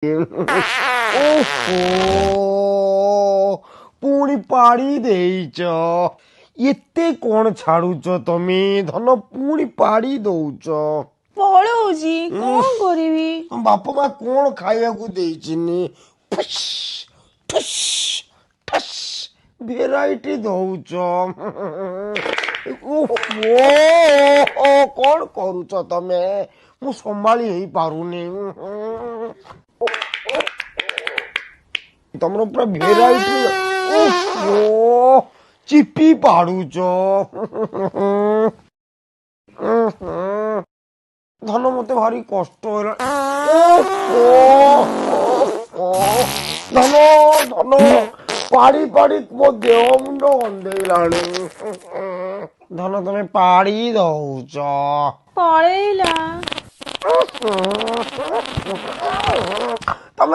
ଓହୋ ପୁଣି ପାଣି ଦେଇଛ। ଏତେ କଣ ଛାଡୁଛ ତମେ? ଧନ ପୁଣି ପାଣି ଦଉଛ। ପଳଉଛି କଣ କରିବି? ବାପା ମା କଣ ଖାଇବାକୁ ଦେଇଚିନି? ଫୁସ୍ ଫୁସ୍ ଫୁସ୍ ଭେରାଇଟି ଦଉଛ। କଣ କରୁଛ ତମେ? ମୁଁ ସମ୍ଭାଳି ହେଇପାରୁନି। ତମର ପୁରା ଭେରାଇଟି ଚିପି ପାଡୁଛ। ଧନ ମତେ ଭାରି କଷ୍ଟ ହେଲା। ଧନ ଧନ ପାଡ଼ି ପାଡ଼ି ମୋ ଦେହ ମୁଣ୍ଡ ଗନ୍ଧେଇଲାଣି। ଧନ ତମେ ପାଡ଼ି ଦଉଛ। ପଳେଇଲା।